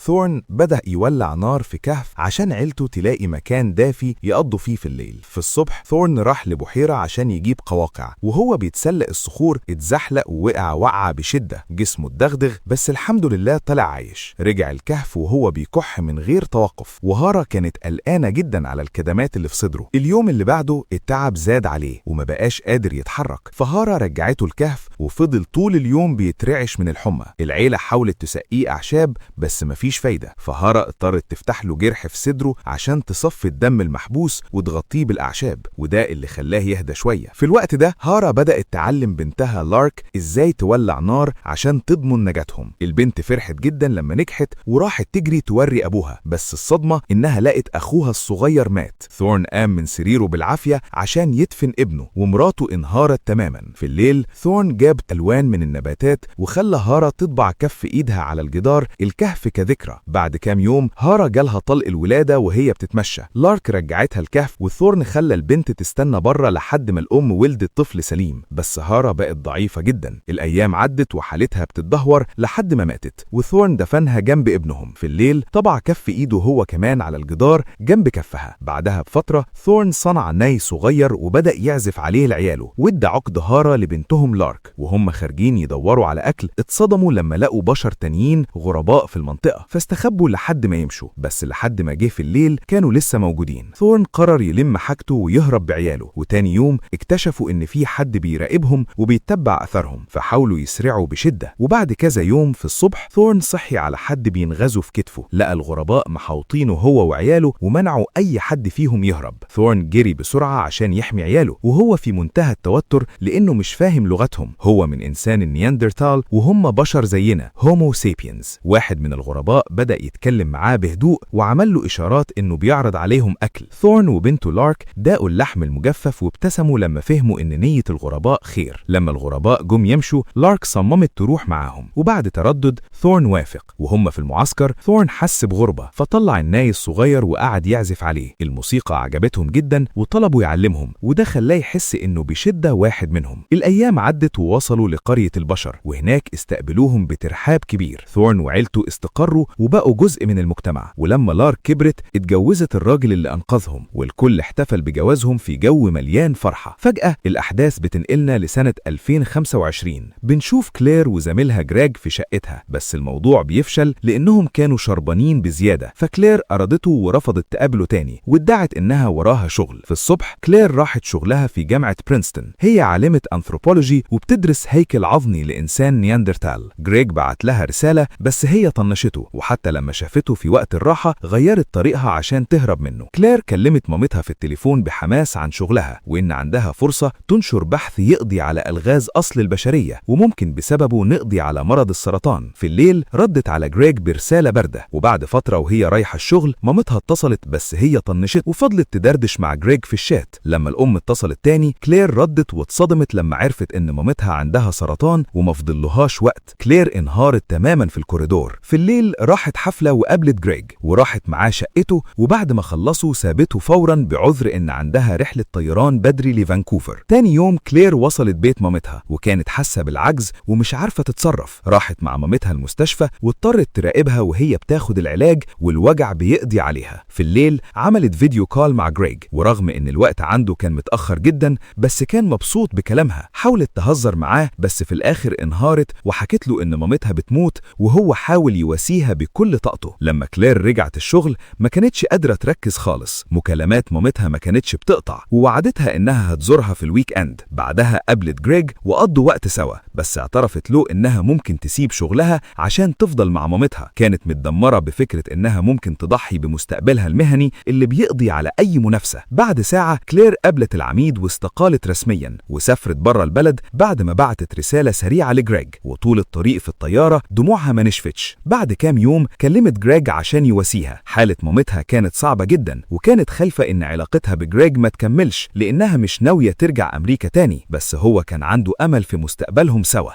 ثورن بدأ يولع نار في كهف عشان عيلته تلاقي مكان دافي يقضوا فيه في الليل. في الصبح ثورن راح لبحيرة عشان يجيب قواقع، وهو بيتسلق الصخور اتزحلق ووقع وقعة بشدة، جسمه اتدغدغ بس الحمد لله طلع عايش. رجع الكهف وهو بيكح من غير توقف، وهارا كانت قلقانة جدا على الكدمات اللي في صدره. اليوم اللي بعده التعب زاد عليه وما بقاش قادر يتحرك، فهارا رجعته الكهف وفضل طول اليوم بيترعش من الحمى. العيلة حاولت تسقيه أعشاب بس مفيش فايدة، فهارا اضطرت تفتح له جرح في صدره عشان تصفي الدم المحبوس وتغطيه بالأعشاب، وده اللي خلاه يهدى شوية. في الوقت ده هارا بدأت تعلم بنتها لارك ازاي تولع نار عشان تضمن نجاتهم. البنت فرحت جدا لما نجحت وراحت تجري توري أبوها، بس الصدمة إنها لقت أخوها الصغير مات. ثورن قام من سريره بالعافية عشان يدفن ابنه، ومراته انهارت تماما. في الليل ثورن جاب ألوان من النباتات وخلى هارا تطبع كف إيدها على الجدار الكهف كذكرى. بعد كام يوم هارا جالها طلق الولادة وهي بتتمشى. لارك رجعتها الكهف، وثورن خلى البنت تستنى بره لحد ما الأم ولدت طفل سليم، بس هارا بقت ضعيفة جدا. الأيام عدت وحالتها بتتدهور لحد ما ماتت، وثورن دفنها جنب ابنهم. في الليل طبع كف إيده هو كمان على الجدار جنب كفها. بعدها بفترة ثورن صنع ناي صغير وبدأ يعزف عليه لعياله، وادى عقد هارا لبنتهم لارك. وهم خارجين يدوروا على أكل اتصدموا لما لقوا بشر تانيين غرباء في المنطقة، فاستخبوا لحد ما يمشوا، بس لحد ما جه في الليل كانوا لسه موجودين. ثورن قرر يلم حاجته ويهرب بعياله، وتاني يوم اكتشفوا ان في حد بيراقبهم وبيتبع اثرهم، فحاولوا يسرعوا بشدة. وبعد كذا يوم في الصبح ثورن صحي على حد بينغزه في كتفه، لقى الغرباء محاوطينه هو وعياله ومنعوا اي حد فيهم يهرب. ثورن جري بسرعة عشان يحمي عياله، وهو في منتهى التوتر لانه مش فاهم لغتهم. هو من انسان النياندرتال وهم بشر زينا، هومو سيبينز. واحد من الغرباء بدأ يتكلم معاه بهدوء وعمل له إشارات إنه بيعرض عليهم أكل. ثورن وبنته لارك داقوا اللحم المجفف وابتسموا لما فهموا إن نية الغرباء خير. لما الغرباء جم يمشوا لارك صممت تروح معاهم، وبعد تردد ثورن وافق. وهم في المعسكر ثورن حس بغربة فطلع الناي الصغير وقعد يعزف عليه. الموسيقى عجبتهم جدا وطلبوا يعلمهم، وده خلاه يحس إنه بشدة واحد منهم. الأيام عدت ووصلوا لقرية البشر، وهناك استقبلوهم بترحاب كبير. ثورن وعيلته استقروا وبقوا جزء من المجتمع، ولما لارك كبرت اتجوزت الراجل اللي أنقذهم، والكل احتفل بجوازهم في جو مليان فرحة. فجأة الأحداث بتنقلنا لسنة 2025. بنشوف كلير وزميلها جريج في شقتها، بس الموضوع بيفشل لأنهم كانوا شربانين بزيادة، فكلير أرادته ورفضت تقابله تاني وادعت إنها وراها شغل. في الصبح كلير راحت شغلها في جامعة برينستون، هي عالمة أنثروبولوجي وبتدرس هيكل عظمي لإنسان نياندرتال. جريج بعت لها رسالة بس هي طنشته، وحتى لما شافته في وقت الراحة غيرت طريقها عشان تهرب منه. كلير كلمت مامتها في التليفون بحماس عن شغلها وإن عندها فرصة تنشر بحث يقضي على ألغاز أصل البشرية وممكن بسببه نقضي على مرض السرطان. في الليل ردت على جريج برسالة باردة، وبعد فترة وهي رايحة الشغل مامتها اتصلت بس هي طنشت وفضلت تدردش مع جريج في الشات. لما الأم اتصلت تاني كلير ردت واتصدمت لما عرفت إن مامتها عندها سرطان ومفضلهاش وقت. كلير انهارت تماما في الكوريدور. في الليل راحت حفلة وقابلت جريج وراحت معاه شقته، وبعد ما خلصوا سابته فورا بعذر إن عندها رحلة طيران بدري لفانكوفر. تاني يوم كلير وصلت بيت مامتها وكانت حاسة بالعجز ومش عارفة تتصرف. راحت مع مامتها المستشفى واضطرت تراقبها وهي بتاخد العلاج والوجع بيقضي عليها. في الليل عملت فيديو كول مع جريج، ورغم إن الوقت عنده كان متأخر جدا بس كان مبسوط بكلامها. حاولت تهزر معاه بس في الآخر انهارت وحكت له إن مامتها بتموت وهو حاول يواسيها بكل طاقته. لما كلير رجعت الشغل ما كانتش قادرة تركز خالص، مكالمات مامتها ما كانتش بتقطع، ووعدتها إنها هتزورها في الويك أند. بعدها قابلت جريج وقضوا وقت سوا، بس اعترفت له إنها ممكن تسيب شغلها عشان تفضل مع مامتها. كانت متدمرة بفكرة إنها ممكن تضحي بمستقبلها المهني اللي بيقضي على أي منافسة. بعد ساعة كلير قابلت العميد واستقالت رسميا وسافرت بره البلد بعد ما بعتت رسالة سريعة لجريج، وطول الطريق في الطيارة دموعها ما نشفتش. بعد كام يوم كلمت جريج عشان يواسيها. حالة مامتها كانت صعبة جدا وكانت خايفة إن علاقتها بجريج ما تكملش لأنها مش ناوية ترجع أمريكا تاني، بس هو كان عنده أمل في مستقبلهم سوا.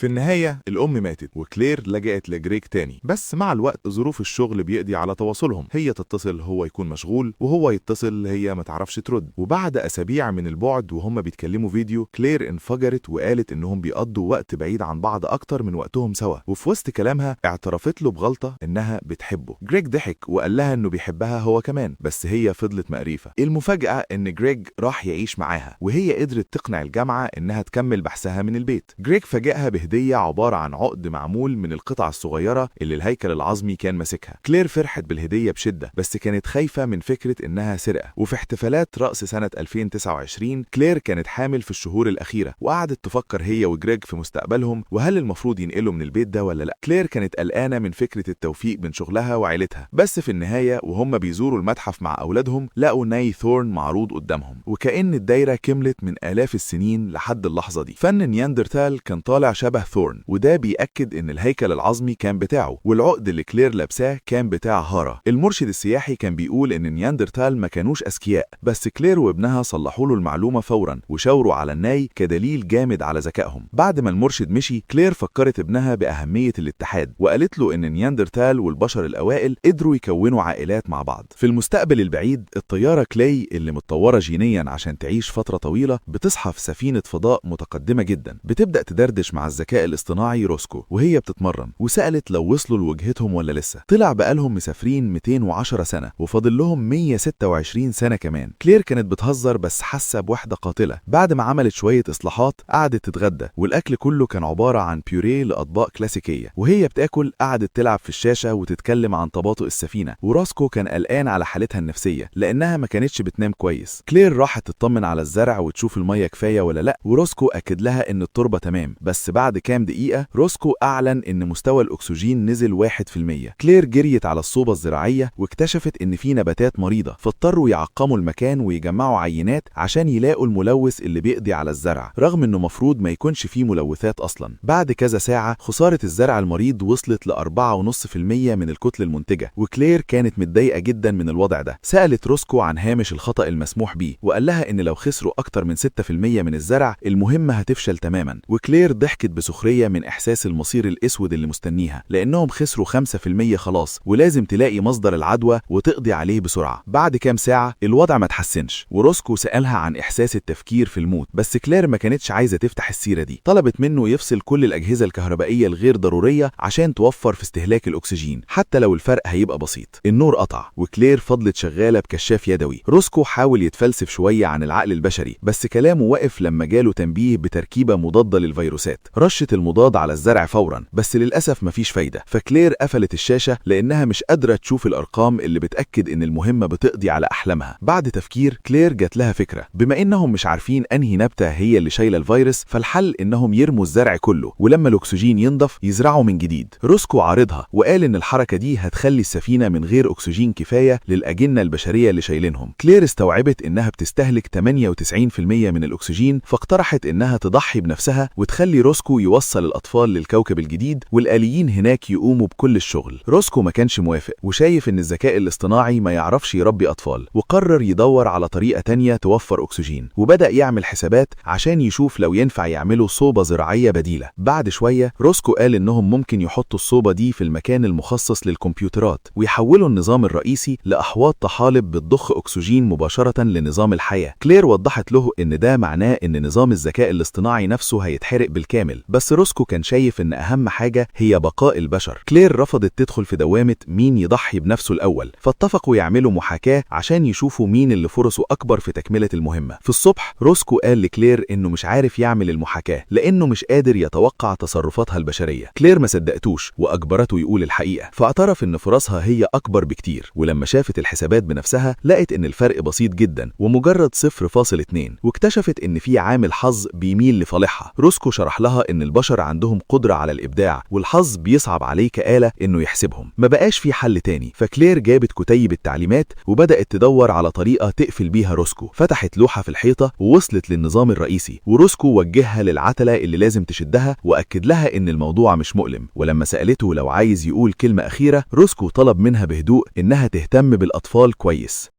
في النهاية الأم ماتت وكلير لجأت لجريج تاني، بس مع الوقت ظروف الشغل بيقضي على تواصلهم، هي تتصل هو يكون مشغول وهو يتصل هي ما تعرفش ترد. وبعد أسابيع من البعد وهم بيتكلموا فيديو، كلير انفجرت وقالت إنهم بيقضوا وقت بعيد عن بعض أكتر من وقتهم سوا، وفي وسط كلامها اعترفت له بغلطة إنها بتحبه. جريج ضحك وقال لها إنه بيحبها هو كمان، بس هي فضلت مقريفة. المفاجأة إن جريج راح يعيش معاها وهي قدرت تقنع الجامعة إنها تكمل بحثها من البيت. جريج فاجئها بهدية عبارة عن عقد معمول من القطع الصغيرة اللي الهيكل العظمي كان ماسكها. كلير فرحت بالهدية بشدة، بس كانت خايفة من فكرة إنها سرقة. وفي احتفالات رأس سنة 2029 كلير كانت حامل في الشهور الأخيرة، وقعدت تفكر هي وجريج في مستقبلهم وهل المفروض ينقلوا من البيت ده ولا لا. كلير كانت قلقانة من فكرة التوفيق بين شغلها وعيلتها، بس في النهاية وهم بيزوروا المتحف مع أولادهم لقوا ناي ثورن معروض قدامهم، وكأن الدايرة كملت من آلاف السنين لحد اللحظة دي. فن نياندرتال كان طالع شبه ثورن، وده بيأكد إن الهيكل العظمي كان بتاعه، والعقد اللي كلير لابساه كان بتاع هارا. المرشد السياحي كان بيقول إن نياندرتال ما كانوش أذكياء، بس كلير وابنها صلحوا له المعلومة فورا وشاوروا على الناي كدليل جامد على ذكائهم. بعد ما المرشد مشي، كلير فكرت ابنها بأهمية الاتحاد وقالت له إن نياندرتال والبشر الأوائل قدروا يكونوا عائلات مع بعض. في المستقبل البعيد الطيارة كلاي اللي متطورة جينيا عشان تعيش فترة طويلة بتصحى في سفينة فضاء متقدمة جدا، بتبدأ تدردش مع الذكاء الاصطناعي روسكو وهي بتتمرن، وسألت لو وصلوا لوجهتهم ولا لسه. طلع بقالهم مسافرين 210 سنة وفاضل لهم 126 سنة كمان. كلير كانت بتهزر بس حاسة بوحدة قاتلة. بعد ما عملت شوية إصلاحات قعدت تتغدى، والأكل كله كان عبارة عن بيوريه لأطباق كلاسيكية، وهي بتاكل قعدت تلعب في الشاشة وتتكلم عن تباطؤ السفينة. وراسكو كان قلقان على حالتها النفسية لأنها ما كانتش بتنام كويس. كلير راحت تطمن على الزرع وتشوف المية كفاية ولا لأ، وراسكو أكد لها إن التربة تمام. بس بعد كام دقيقة راسكو أعلن إن مستوى الأكسجين نزل 1%. كلير جريت على الصوبة الزراعية واكتشفت إن في نباتات مريضة، فاضطروا يعقموا المكان ويجمعوا عينات عشان يلاقوا الملوث اللي بيقضي على الزرع، رغم إنه مفروض ما يكونش فيه ملوثات أصلا. بعد كذا ساعة خسارة الزرع المريض وصلت ل 4.5% من الكتلة المنتجة، وكلير كانت متضايقة جدا من الوضع ده. سألت روسكو عن هامش الخطأ المسموح بيه، وقال لها إن لو خسروا أكتر من 6% من الزرع المهمة هتفشل تماما. وكلير ضحكت بسخرية من إحساس المصير الأسود اللي مستنيها، لأنهم خسروا 5% خلاص ولازم تلاقي مصدر العدوى وتقضي عليه بسرعة. بعد كام ساعة الوضع ما تحسنش، وروسكو سألها عن إحساس التفكير في الموت، بس كلير ما كانتش عايزة تفتح السيرة دي. طلبت منه يفصل كل الأجهزة الكهربائية الغير ضرورية عشان توفر في استهلاك الأكسجين حتى لو الفرق هيبقى بسيط. النور قطع وكلير فضلت شغالة بكشاف يدوي. روسكو حاول يتفلسف شوية عن العقل البشري، بس كلامه وقف لما جاله تنبيه بتركيبة مضادة للفيروسات. رشت المضاد على الزرع فورا، بس للأسف مفيش فايدة. فكلير قفلت الشاشة لأنها مش قادرة تشوف الأرقام اللي بتأكد إن المهمة بتقضي على أحلامها. بعد تفكير كلير جات لها فكرة، بما إنهم مش عارفين أنهي نبتة هي اللي شايلة الفيروس، فالحل إنهم يرموا الزرع كله ولما الأكسجين ينضف يزرعوا من جديد. روسكو عارضها وقال إن الحركة دي هتخلي السفينة من غير أكسجين كفاية للأجنة البشرية اللي شايلينهم. كلير استوعبت إنها بتستهلك 98% من الأكسجين، فاقترحت إنها تضحي بنفسها وتخلي روسكو يوصل الأطفال للكوكب الجديد والآليين هناك يقوموا بكل الشغل. روسكو ما كانش موافق وشايف إن الذكاء الاصطناعي ما يعرفش يربي أطفال، وقرر يدور على طريقة تانية توفر أكسجين، وبدأ يعمل حسابات عشان يشوف لو ينفع يعملوا صوبة زراعية بديلة. بعد شوية روسكو قال إنهم ممكن يحطوا الصوبة دي في المكان المخصص للكمبيوترات ويحولوا النظام الرئيسي لأحواض طحالب بتضخ أكسجين مباشرة لنظام الحياة. كلير وضحت له إن ده معناه إن نظام الذكاء الاصطناعي نفسه هيتحرق بالكامل، بس روسكو كان شايف إن أهم حاجة هي بقاء البشر. كلير رفضت تدخل في دوامة مين يضحي بنفسه الأول، فاتفقوا يعملوا محاكاة عشان يشوفوا مين اللي فرصه أكبر في تكملة المهمة. في الصبح روسكو قال لكلير إنه مش عارف يعمل المحاكاة لأنه مش قادر يتوقع تصرفاتها البشرية. كلير ما صدقتوش وأجبرته يقول الحقيقة، فاعترف إن فرصها هي أكبر بكتير. ولما شافت الحسابات بنفسها لقت إن الفرق بسيط جدا ومجرد 0.2، واكتشفت إن في عامل حظ بيميل لصالحها. روسكو شرح لها إن البشر عندهم قدرة على الإبداع والحظ بيصعب عليه كآلة إنه يحسبهم. ما بقاش في حل تاني، فكلير جابت كتيب التعليمات وبدأت تدور على طريقة تقفل بيها روسكو. فتحت لوحة في الحيطة ووصلت للنظام الرئيسي، وروسكو وجهها للعتلة اللي لازم تشدها وأكد لها إن الموضوع مش مؤلم. ولما سألته لو عايز يقول كلمة أخيرة، روسكو طلب منها بهدوء إنها تهتم بالأطفال كويس.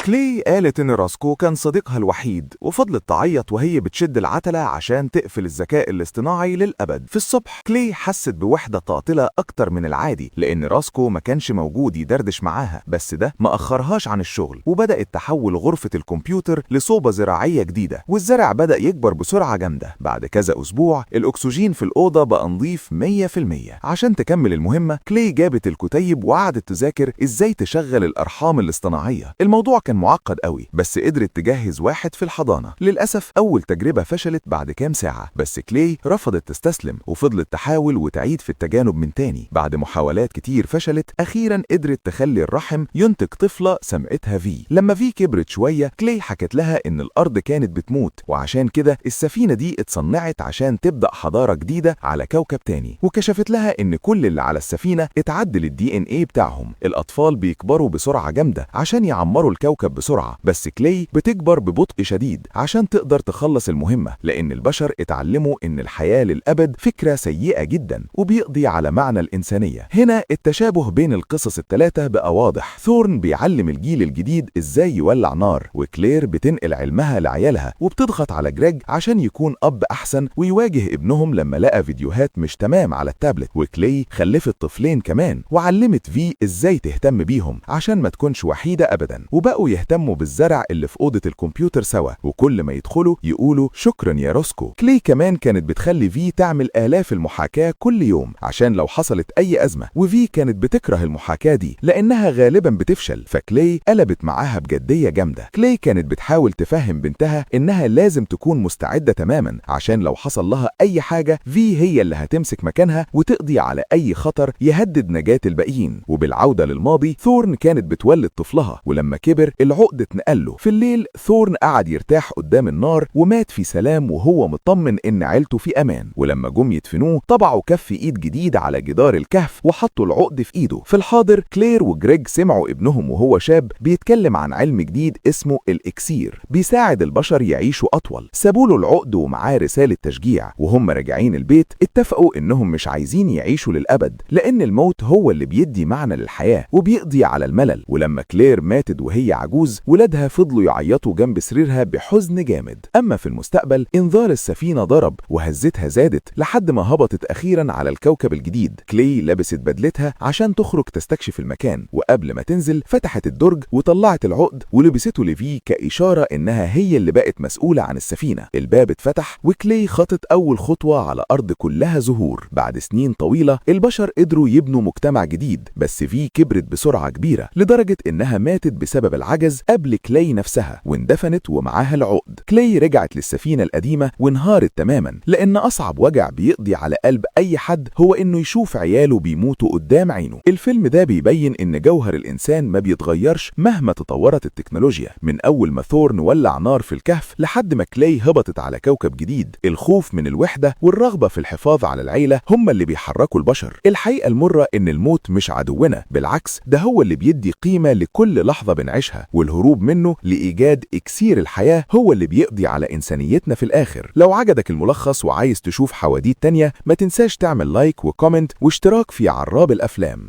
كلاي قالت إن راسكو كان صديقها الوحيد وفضلت تعيط وهي بتشد العتلة عشان تقفل الذكاء الاصطناعي للأبد. في الصبح كلاي حست بوحدة قاتلة أكتر من العادي لأن راسكو ما كانش موجود يدردش معاها، بس ده ما أخرهاش عن الشغل وبدأت تحول غرفة الكمبيوتر لصوبة زراعية جديدة، والزرع بدأ يكبر بسرعة جامدة. بعد كذا أسبوع الأكسجين في الأوضة بقى نظيف 100%. عشان تكمل المهمة كلاي جابت الكتيب وقعدت تذاكر إزاي تشغل الأرحام الاصطناعية. الموضوع كان معقد قوي، بس قدرت تجهز واحد في الحضانة. للأسف أول تجربة فشلت بعد كام ساعة، بس كلاي رفضت تستسلم وفضلت تحاول وتعيد في التجانب من تاني. بعد محاولات كتير فشلت، أخيرا قدرت تخلي الرحم ينتج طفلة سمعتها في. لما في كبرت شوية كلاي حكت لها إن الأرض كانت بتموت، وعشان كده السفينة دي اتصنعت عشان تبدأ حضارة جديدة على كوكب تاني. وكشفت لها إن كل اللي على السفينة اتعدل DNA بتاعهم. الأطفال بيكبروا بسرعة جامدة عشان يعمروا الكوكب بسرعة، بس كلاي بتكبر ببطء شديد عشان تقدر تخلص المهمة، لأن البشر اتعلموا إن الحياة للأبد فكرة سيئة جدا وبيقضي على معنى الإنسانية. هنا التشابه بين القصص الثلاثة بقى واضح. ثورن بيعلم الجيل الجديد إزاي يولع نار، وكلير بتنقل علمها لعيالها وبتضغط على جريج عشان يكون أب أحسن ويواجه ابنهم لما لقى فيديوهات مش تمام على التابلت. وكلاي خلفت طفلين كمان وعلمت في إزاي تهتم بيهم عشان ما تكونش وحيدة أبدا، وبقوا يهتموا بالزرع اللي في أوضة الكمبيوتر سوا، وكل ما يدخلوا يقولوا شكرا يا روسكو. كلاي كمان كانت بتخلي في تعمل آلاف المحاكاة كل يوم عشان لو حصلت أي أزمة، وفي كانت بتكره المحاكاة دي لأنها غالبا بتفشل، فكلاي قلبت معاها بجدية جامدة. كلاي كانت بتحاول تفهم بنتها إنها لازم تكون مستعدة تماما عشان لو حصل لها أي حاجة في هي اللي هتمسك مكانها وتقضي على أي خطر يهدد نجاة الباقيين. وبالعودة للماضي ثورن كانت بتولد طفلها، ولما كبر العقد اتنقل له. في الليل ثورن قعد يرتاح قدام النار ومات في سلام وهو مطمن إن عيلته في أمان. ولما جم يدفنوه طبعوا كف إيد جديد على جدار الكهف وحطوا العقد في إيده. في الحاضر كلير وجريج سمعوا ابنهم وهو شاب بيتكلم عن علم جديد اسمه الإكسير بيساعد البشر يعيشوا أطول. سابوا له العقد ومعاه رسالة تشجيع، وهم راجعين البيت اتفقوا إنهم مش عايزين يعيشوا للأبد لأن الموت هو اللي بيدي معنى للحياة وبيقضي على الملل. ولما كلير ماتت وهي عجوز ولادها فضلوا يعيطوا جنب سريرها بحزن جامد. أما في المستقبل إنذار السفينة ضرب وهزتها زادت لحد ما هبطت أخيرا على الكوكب الجديد. كلاي لبست بدلتها عشان تخرج تستكشف المكان، وقبل ما تنزل فتحت الدرج وطلعت العقد ولبسته لفي كإشارة إنها هي اللي بقت مسؤولة عن السفينة. الباب اتفتح وكلاي خطت أول خطوة على أرض كلها زهور. بعد سنين طويلة البشر قدروا يبنوا مجتمع جديد، بس في كبرت بسرعة كبيرة لدرجة إنها ماتت بسبب العجز قبل كلاي نفسها واندفنت ومعاها العقد. كلاي رجعت للسفينة القديمة وانهارت تماما، لأن أصعب وجع بيقضي على قلب أي حد هو إنه يشوف عياله بيموتوا قدام عينه. الفيلم ده بيبين إن جوهر الإنسان ما بيتغيرش مهما تطورت التكنولوجيا، من أول ما ثورن ولع نار في الكهف لحد ما كلاي هبطت على كوكب جديد. الخوف من الوحدة والرغبة في الحفاظ على العيلة هم اللي بيحركوا البشر. الحقيقة المرة إن الموت مش عدونا، بالعكس ده هو اللي بيدي قيمة لكل لحظة بنعيشها، والهروب منه لإيجاد إكسير الحياة هو اللي بيقضي على إنسانيتنا في الآخر. لو عجبك الملخص وعايز تشوف حواديت تانية ما تنساش تعمل لايك وكومنت واشتراك في عراب الأفلام.